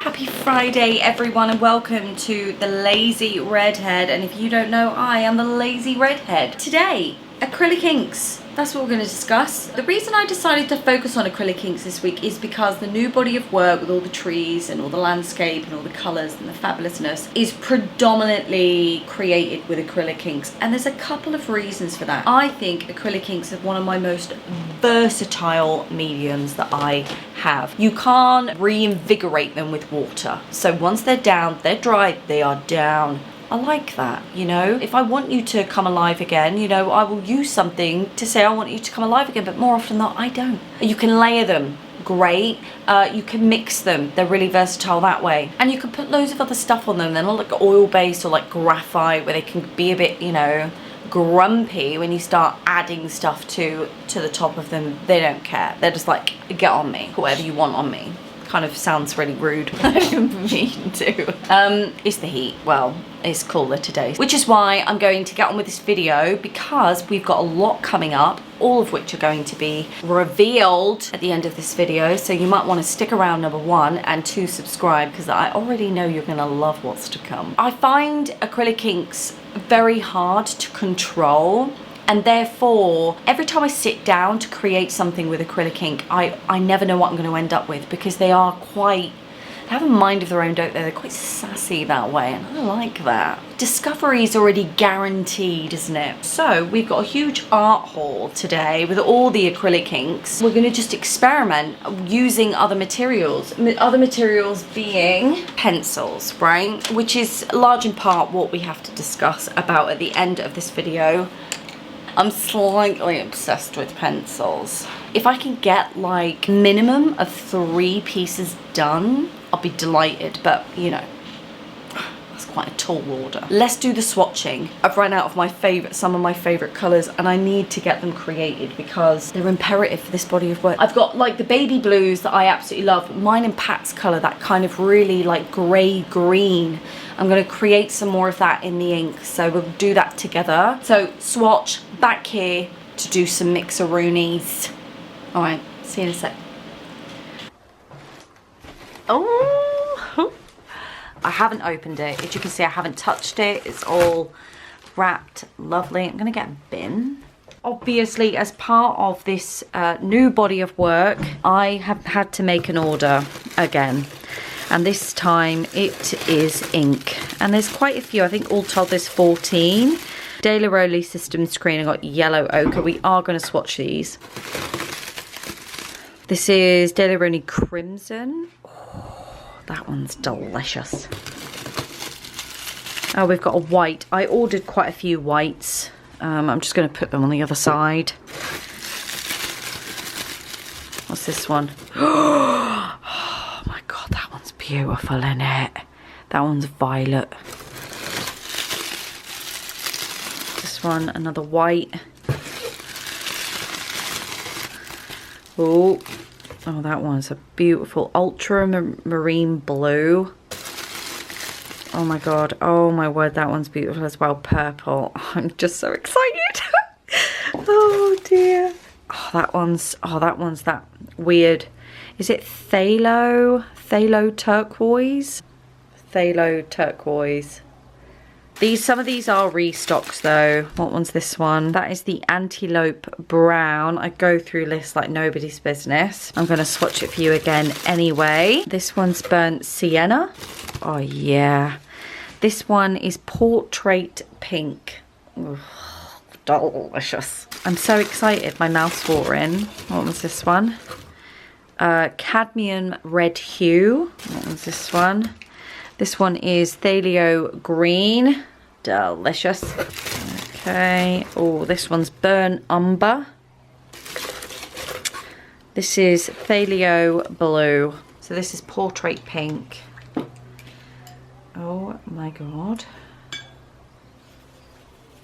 Happy Friday everyone and welcome to the Lazy Redhead, and if you don't know, I am the Lazy Redhead. Today, acrylic inks. That's what we're going to discuss. The reason I decided to focus on acrylic inks this week is because the new body of work with all the trees and all the landscape and all the colours and the fabulousness is predominantly created with acrylic inks, and there's a couple of reasons for that. I think acrylic inks are one of my most versatile mediums that I have. You can't reinvigorate them with water, so once they're down, they're dry, they are down. I like that, you know. If I want you to come alive again, you know, I will use something to say I want you to come alive again, but more often than not, I don't. You can layer them, great. You can mix them, they're really versatile that way. And you can put loads of other stuff on them. They're not like oil-based or like graphite where they can be a bit, you know, grumpy when you start adding stuff to the top of them. They don't care. They're just like, get on me, whatever you want on me. Kind of sounds really rude. I didn't mean to. It's the heat. Well, it's cooler today, which is why I'm going to get on with this video, because we've got a lot coming up, all of which are going to be revealed at the end of this video. So you might want to stick around, number one, and two, subscribe, because I already know you're going to love what's to come. I find acrylic inks very hard to control. And therefore, every time I sit down to create something with acrylic ink, I never know what I'm going to end up with, because they are quite, they have a mind of their own, don't they? They're quite sassy that way, and I like that. Discovery is already guaranteed, isn't it? So we've got a huge art haul today with all the acrylic inks. We're going to just experiment using other materials. Other materials being pencils, right? Which is large in part what we have to discuss about at the end of this video. I'm slightly obsessed with pencils. If I can get like minimum of 3 pieces done, I'll be delighted, but you know, that's quite a tall order. Let's do the swatching. I've run out of some of my favorite colors, and I need to get them created because they're imperative for this body of work. I've got like the baby blues that I absolutely love. Mine and Pat's color, that kind of really like gray green. I'm going to create some more of that in the ink, so we'll do that together. So swatch, back here to do some mixeroonies. All right, see you in a sec. Oh, I haven't opened it. As you can see, I haven't touched it. It's all wrapped lovely. I'm going to get a bin. Obviously, as part of this new body of work, I have had to make an order again. And this time it is ink. And there's quite a few. I think all told there's 14. Daler-Rolley System Screen. I got yellow ochre. We are going to swatch these. This is Daler-Rolley Crimson. Oh, that one's delicious. Oh, we've got a white. I ordered quite a few whites. I'm just going to put them on the other side. What's this one? Oh my god, that one's beautiful, isn't it? That one's violet. This one, another white. Oh, that one's a beautiful ultramarine blue. Oh my god, oh my word, that one's beautiful as well. Purple. I'm just so excited. Oh dear. Oh, that one's that weird. Is it phthalo turquoise? Phthalo turquoise. Some of these are restocks though. What one's this one? That is the Antelope Brown. I go through lists like nobody's business. I'm gonna swatch it for you again anyway. This one's Burnt Sienna. Oh yeah. This one is Portrait Pink. Ugh, delicious. I'm so excited, my mouth's watering. What was this one? Cadmium Red Hue. What was this one? This one is Thalio Green. Delicious. Okay. Oh, this one's Burnt Umber. This is Thalio Blue. So this is Portrait Pink. Oh my god.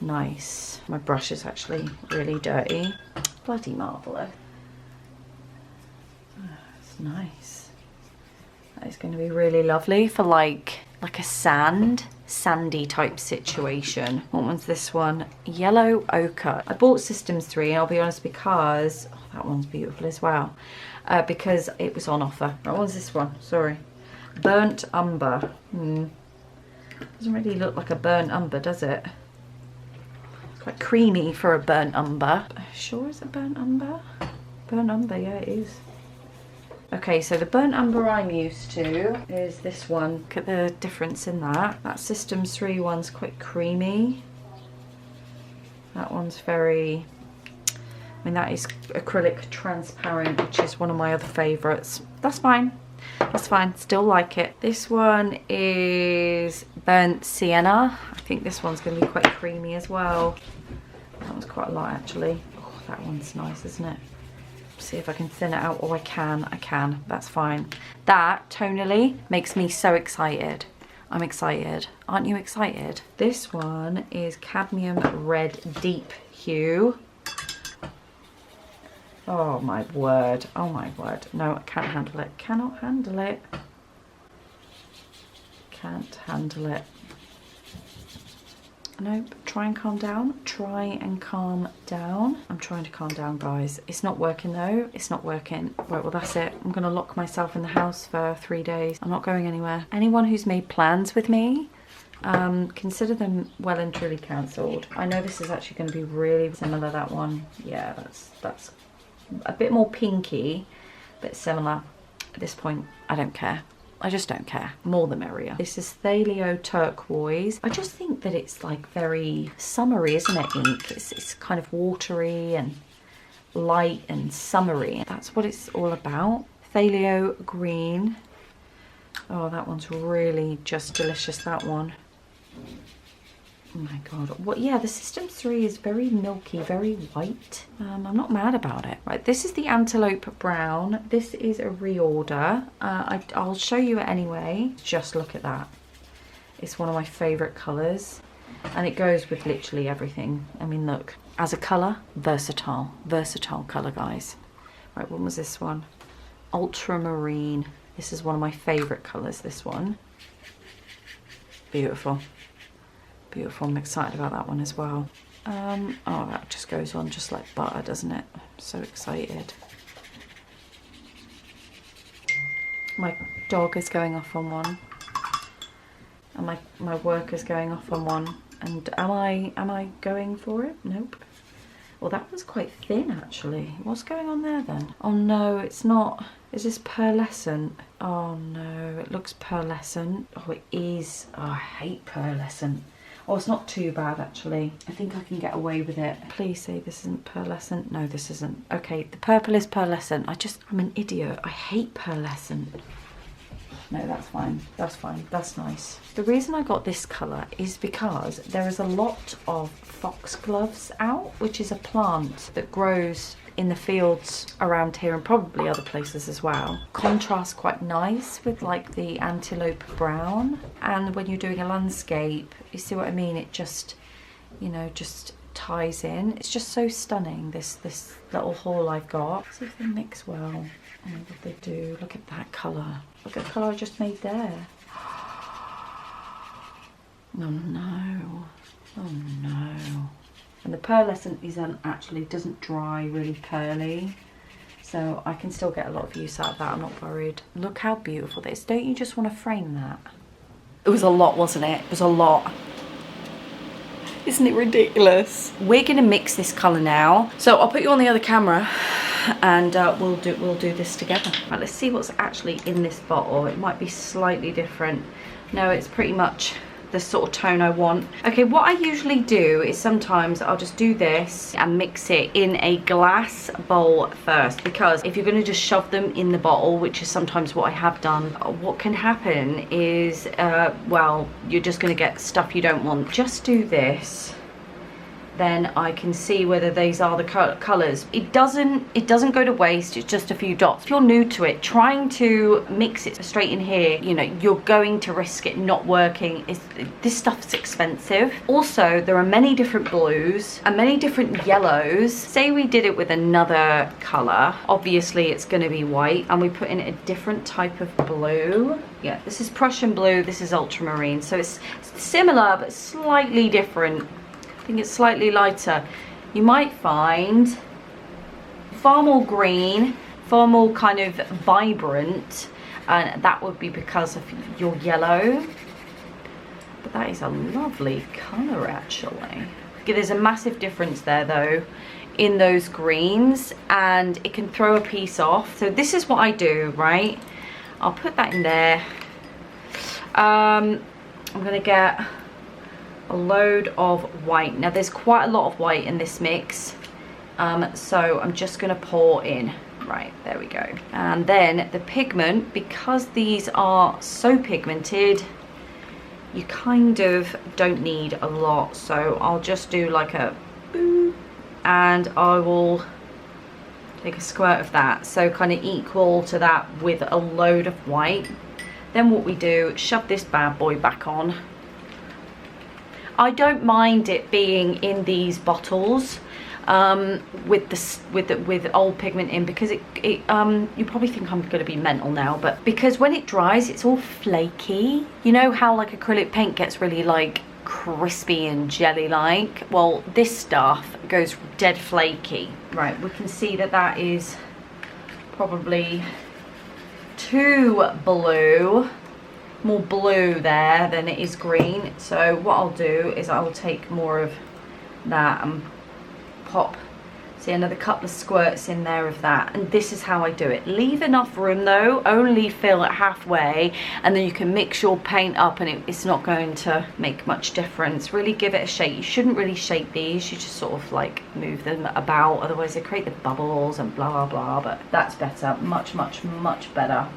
Nice. My brush is actually really dirty. Bloody marvellous. Oh, it's nice. That is going to be really lovely for like a sandy type situation. What one's this one? Yellow Ochre. I bought Systems 3, I'll be honest, because that one's beautiful as well. Because it was on offer. What one's this one? Sorry. Burnt umber. Doesn't really look like a burnt umber, does it? It's quite creamy for a burnt umber. Sure, is it burnt umber? Burnt umber, yeah, it is. Okay, so the burnt umber I'm used to is this one. Look at the difference in that. That Systems 3 one's quite creamy. That one's very... I mean, that is acrylic transparent, which is one of my other favourites. That's fine. That's fine. Still like it. This one is burnt sienna. I think this one's going to be quite creamy as well. That one's quite a lot, actually. Oh, that one's nice, isn't it? See if I can thin it out. Oh, I can. That's fine. That, tonally, makes me so excited. I'm excited. Aren't you excited? This one is cadmium red deep hue. Oh my word. Oh my word. No, I can't handle it. Cannot handle it. Can't handle it. Nope. Try and calm down. Try and calm down. I'm trying to calm down, guys. It's not working though. It's not working. Right, well that's it. I'm gonna lock myself in the house for 3 days. I'm not going anywhere. Anyone who's made plans with me, consider them well and truly cancelled. I know this is actually going to be really similar, that one. Yeah, that's a bit more pinky, but similar. At this point, I don't care. I just don't care. More the merrier. This is Thalio Turquoise. I just think that it's like very summery, isn't it, ink? It's kind of watery and light and summery. That's what it's all about. Thalio Green. Oh, that one's really just delicious, that one. Oh my god. What? Yeah, the Systems 3 is very milky, very white. I'm not mad about it. Right, this is the Antelope Brown. This is a reorder. I'll show you it anyway. Just look at that. It's one of my favourite colours. And it goes with literally everything. I mean, look. As a colour, versatile. Versatile colour, guys. Right, what was this one? Ultramarine. This is one of my favourite colours, this one. Beautiful. Beautiful. I'm excited about that one as well. Oh, that just goes on just like butter, doesn't it? I'm so excited. My dog is going off on one. And my work is going off on one. And am I going for it? Nope. Well, that one's quite thin, actually. What's going on there, then? Oh, no, it's not. Is this pearlescent? Oh, no, it looks pearlescent. Oh, it is. Oh, I hate pearlescent. Oh, it's not too bad, actually. I think I can get away with it. Please say this isn't pearlescent. No, this isn't. Okay, the purple is pearlescent. I'm an idiot. I hate pearlescent. No, that's fine. That's fine. That's nice. The reason I got this colour is because there is a lot of foxgloves out, which is a plant that grows in the fields around here and probably other places as well. Contrasts quite nice with like the Antelope Brown. And when you're doing a landscape, you see what I mean? It just, you know, just ties in. It's just so stunning, this little haul I've got. See if they mix well. Oh, what they do. Look at that colour. Look at the colour I just made there. Oh no. Oh no. And the pearlescent actually doesn't dry really pearly. So I can still get a lot of use out of that. I'm not worried. Look how beautiful this is. Don't you just want to frame that? It was a lot, wasn't it? It was a lot. Isn't it ridiculous? We're going to mix this colour now. So I'll put you on the other camera and we'll do this together. Right, let's see what's actually in this bottle. It might be slightly different. No, it's pretty much the sort of tone I want. Okay, what I usually do is sometimes I'll just do this and mix it in a glass bowl first, because if you're going to just shove them in the bottle, which is sometimes what I have done, what can happen is well, you're just going to get stuff you don't want. Just do this, then I can see whether these are the colours. It doesn't go to waste, it's just a few dots. If you're new to it, trying to mix it straight in here, you know, you're going to risk it not working. This stuff's expensive. Also, there are many different blues and many different yellows. Say we did it with another colour, obviously it's going to be white, and we put in a different type of blue. Yeah, this is Prussian blue, this is ultramarine, so it's similar but slightly different. I think it's slightly lighter. You might find far more green, far more kind of vibrant, and that would be because of your yellow. But that is a lovely colour actually. There's a massive difference there though in those greens, and it can throw a piece off. So this is what I do, right? I'll put that in there. I'm gonna get a load of white. Now there's quite a lot of white in this mix, so I'm just gonna pour in. Right, there we go. And then the pigment, because these are so pigmented, you kind of don't need a lot. So I'll just do like a boop, and I will take a squirt of that. So kind of equal to that with a load of white. Then what we do, shove this bad boy back on. I don't mind it being in these bottles with old pigment in, because you probably think I'm going to be mental now, but because when it dries it's all flaky. You know how like acrylic paint gets really like crispy and jelly like? Well, this stuff goes dead flaky. Right, we can see that that is probably too blue, more blue there than it is green. So what I'll do is I will take more of that and pop, see, another couple of squirts in there of that. And this is how I do it. Leave enough room though, only fill it halfway, and then you can mix your paint up and it's not going to make much difference. Really give it a shake. You shouldn't really shake these, you just sort of like move them about, otherwise they create the bubbles and blah blah blah. But that's better, much better.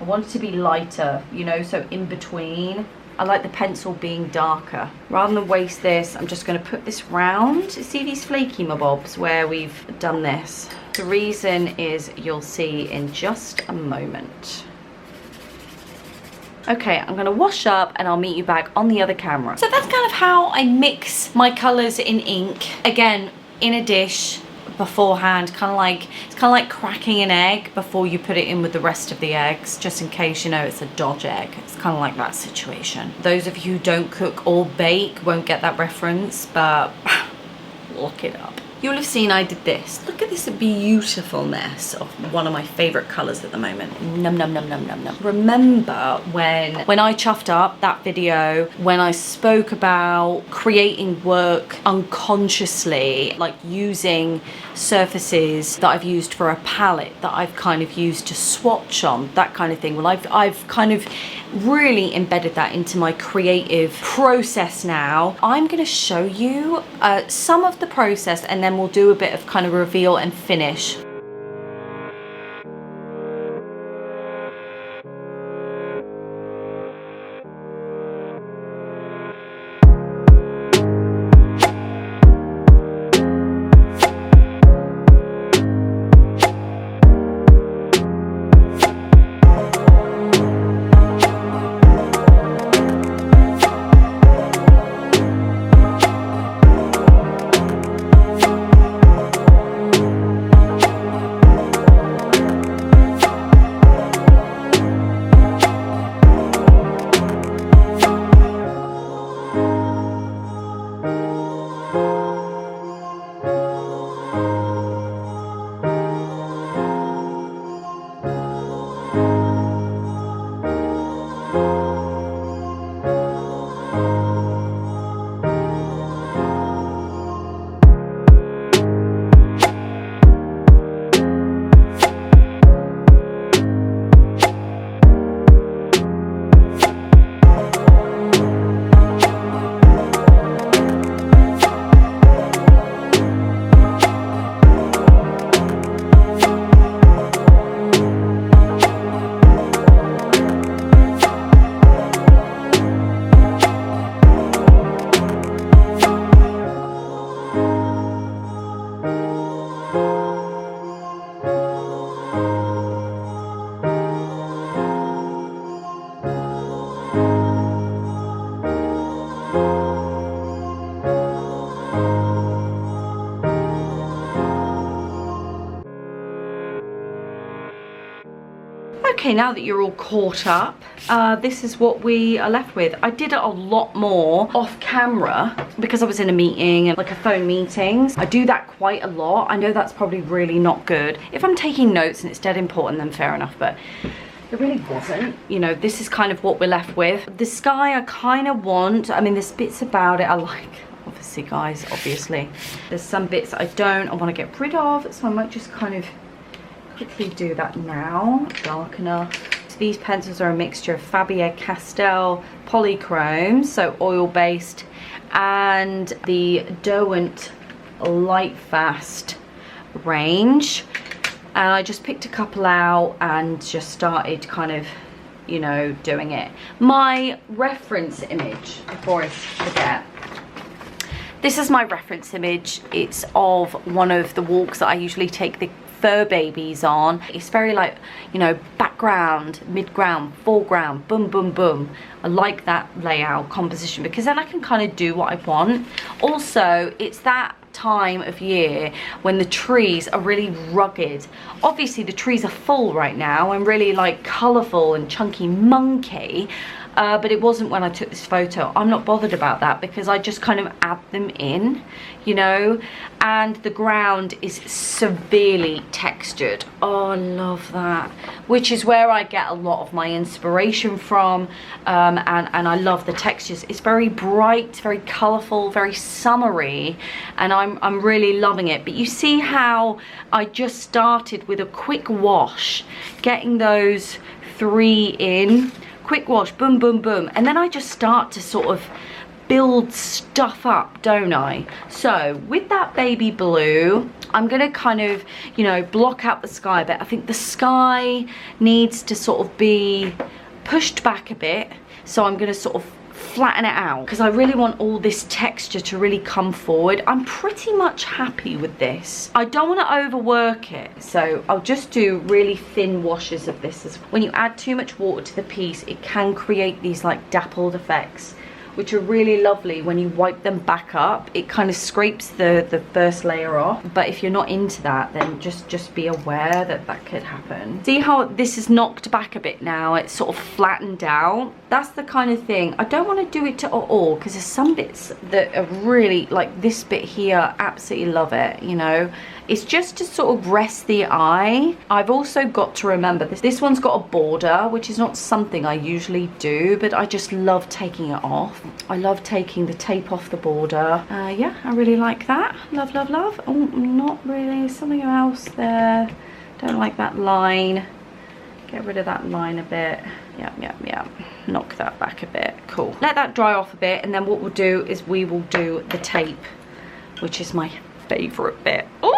I want it to be lighter, you know, so in between. I like the pencil being darker. Rather than waste this, I'm just going to put this round. See these flaky mobobs where we've done this? The reason is you'll see in just a moment. Okay, I'm going to wash up and I'll meet you back on the other camera. So that's kind of how I mix my colours in ink. Again, in a dish beforehand, it's kind of like cracking an egg before you put it in with the rest of the eggs, just in case, you know, it's a dodge egg. It's kind of like that situation. Those of you who don't cook or bake won't get that reference, but look it up. You'll have seen I did this. Look at this beautifulness of one of my favorite colors at the moment. Num num num num num num. Remember when I chuffed up that video, when I spoke about creating work unconsciously, like using surfaces that I've used for a palette that I've kind of used to swatch on, that kind of thing. Well, I've kind of really embedded that into my creative process now. I'm going to show you some of the process, and then we'll do a bit of kind of reveal and finish. Okay, now that you're all caught up, this is what we are left with. I did it a lot more off camera because I was in a meeting, like a phone meetings. I do that quite a lot. I know that's probably really not good. If I'm taking notes and it's dead important, then fair enough, but It really wasn't. You know, this is kind of what we're left with. The sky I kind of want, I mean, there's bits about it I like. Obviously, guys, obviously. There's some bits I want to get rid of, so I might just kind of quickly do that now. Dark enough. So these pencils are a mixture of Faber-Castell polychrome, so oil-based, and the Derwent Lightfast range. And I just picked a couple out and just started kind of, you know, doing it. My reference image, before I forget, this is my reference image. It's of one of the walks that I usually take the fur babies on. It's very like, you know, background, midground, foreground, boom, boom, boom. I like that layout composition because then I can kind of do what I want. Also, it's that time of year when the trees are really rugged. Obviously the trees are full right now and really like colourful and chunky monkey, but it wasn't when I took this photo. I'm not bothered about that because I just kind of add them in, you know. And the ground is severely textured. Oh, I love that, which is where I get a lot of my inspiration from. And I love the textures. It's very bright, very colourful, very summery, and I'm really loving it. But you see how I just started with a quick wash, getting those 3 in, quick wash, boom, boom, boom, and then I just start to sort of build stuff up, don't I? So with that baby blue, I'm gonna kind of, you know, block out the sky a bit. I think the sky needs to sort of be pushed back a bit, so I'm gonna sort of flatten it out because I really want all this texture to really come forward. I'm pretty much happy with this. I don't want to overwork it, so I'll just do really thin washes of this. When you add too much water to the piece, it can create these like dappled effects, which are really lovely. When you wipe them back up, it kind of scrapes the first layer off. But if you're not into that, then just be aware that that could happen. See how this is knocked back a bit now? It's sort of flattened out. That's the kind of thing. I don't want to do it to all because there's some bits that are really, like this bit here, absolutely love it, you know. It's just to sort of rest the eye. I've also got to remember this one's got a border, which is not something I usually do, but I just love taking it off. I love taking the tape off the border. Yeah, I really like that. Love, love, love. Oh, not really. Something else there. Don't like that line. Get rid of that line a bit. Yep. Knock that back a bit. Cool. Let that dry off a bit, and then what we'll do is we will do the tape, which is my favourite bit. Oh!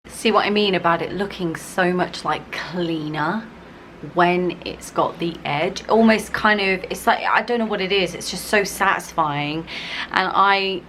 See what I mean about it looking so much like cleaner when it's got the edge? Almost kind of, it's like, I don't know what it is, it's just so satisfying, and I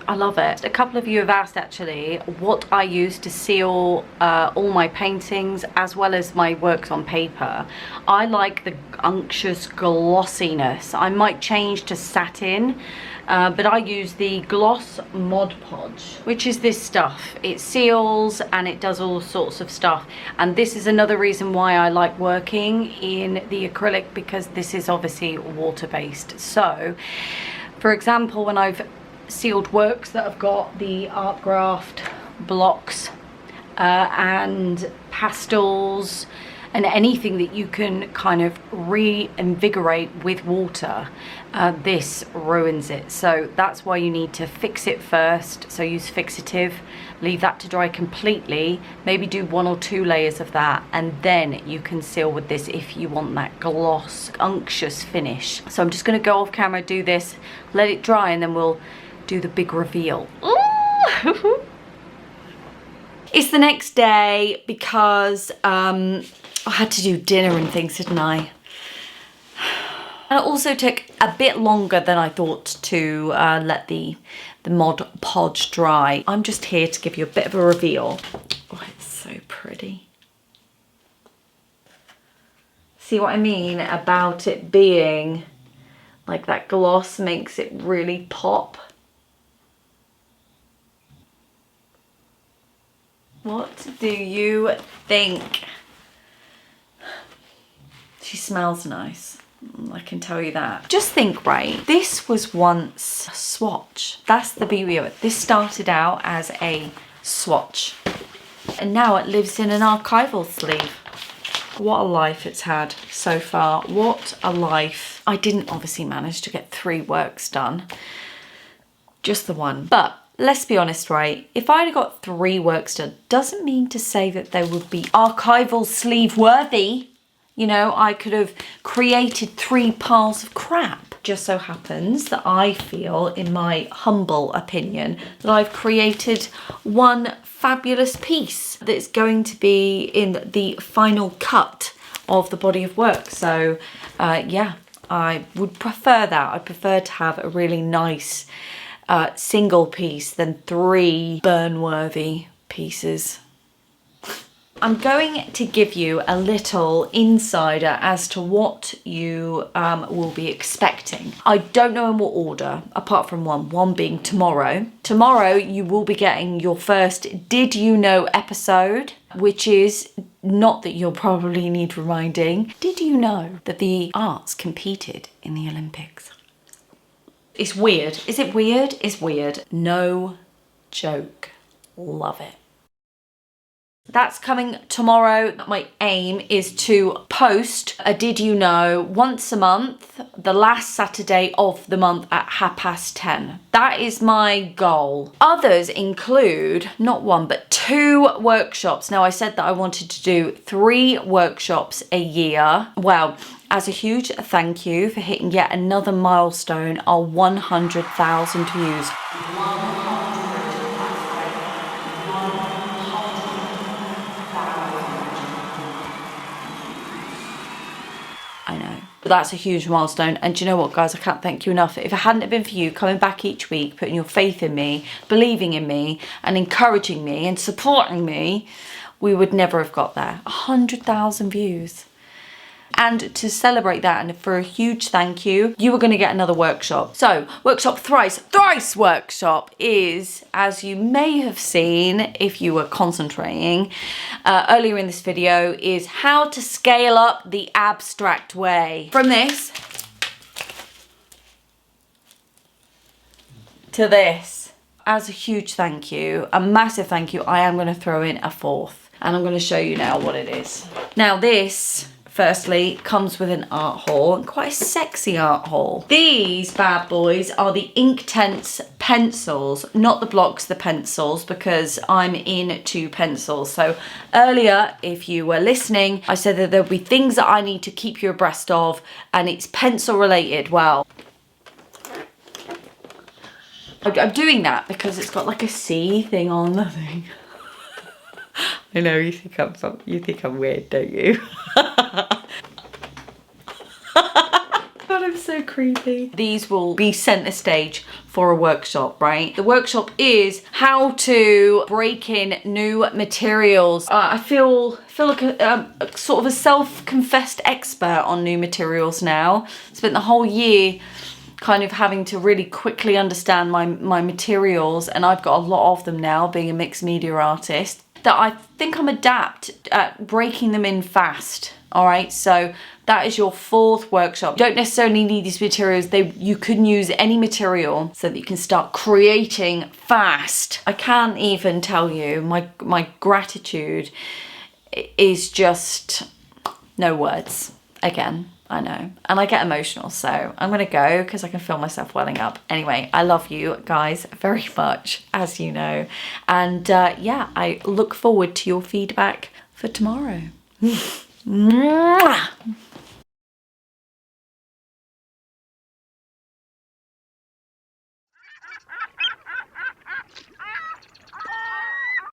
love it. A couple of you have asked actually what I use to seal all my paintings as well as my works on paper. I like the unctuous glossiness. I might change to satin, but I use the Gloss Mod Podge, which is this stuff. It seals and it does all sorts of stuff, and this is another reason why I like working in the acrylic, because this is obviously water-based. So for example, when I've sealed works that have got the art graft blocks and pastels and anything that you can kind of reinvigorate with water, this ruins it. So that's why you need to fix it first. So use fixative, leave that to dry completely, maybe do 1 or 2 layers of that, and then you can seal with this if you want that gloss, unctuous finish. So I'm just gonna go off camera, do this, let it dry, and then we'll do the big reveal. Ooh! It's the next day because I had to do dinner and things, didn't I? And it also took a bit longer than I thought to let the Mod Podge dry. I'm just here to give you a bit of a reveal. Oh, it's so pretty. See what I mean about it being like that gloss makes it really pop. What do you think? She smells nice. I can tell you that. Just think, right? This was once a swatch. That's the beauty of it. This started out as a swatch. And now it lives in an archival sleeve. What a life it's had so far. What a life. I didn't obviously manage to get 3 works done. Just the one. But let's be honest, right? If I'd have got 3 works done, doesn't mean to say that they would be archival sleeve worthy. You know, I could have created 3 piles of crap. Just so happens that I feel, in my humble opinion, that I've created one fabulous piece that's going to be in the final cut of the body of work. So, yeah, I would prefer that. I prefer to have a really nice single piece than 3 burn-worthy pieces. I'm going to give you a little insider as to what you will be expecting. I don't know in what order, apart from one being tomorrow. Tomorrow you will be getting your first Did You Know episode, which is not that you'll probably need reminding. Did you know that the arts competed in the Olympics? It's weird. Is it weird? It's weird. No joke. Love it. That's coming tomorrow. My aim is to post a Did You Know once a month, the last Saturday of the month at 10:30. That is my goal. Others include not 1 but 2 workshops. Now I said that I wanted to do 3 workshops a year. Well, as a huge thank you for hitting yet another milestone, our 100,000 views. I know. But that's a huge milestone. And do you know what, guys? I can't thank you enough. If it hadn't been for you coming back each week, putting your faith in me, believing in me, and encouraging me and supporting me, we would never have got there. 100,000 views. And to celebrate that, and for a huge thank you, you are going to get another workshop. So, workshop thrice workshop is, as you may have seen if you were concentrating earlier in this video, is how to scale up the abstract way. From this to this. As a huge thank you, a massive thank you, I am going to throw in a 4th. And I'm going to show you now what it is. Now this, firstly, comes with an art haul, and quite a sexy art haul. These bad boys are the Inktense pencils, not the blocks, the pencils, because I'm into pencils. So earlier, if you were listening, I said that there'll be things that I need to keep you abreast of, and it's pencil related. Well, I'm doing that because it's got like a C thing on the thing. I know, you think I'm weird, don't you? God, I'm so creepy. These will be centre stage for a workshop, right? The workshop is how to break in new materials. I feel like a sort of a self-confessed expert on new materials now. Spent the whole year kind of having to really quickly understand my materials, and I've got a lot of them now, being a mixed media artist, that I think I'm adept at breaking them in fast. All right, so that is your 4th workshop. You don't necessarily need these materials. You can use any material so that you can start creating fast. I can't even tell you, my gratitude is just no words. Again, I know, and I get emotional, so I'm gonna go because I can feel myself welling up. Anyway, I love you guys very much, as you know, and yeah, I look forward to your feedback for tomorrow. Mwah!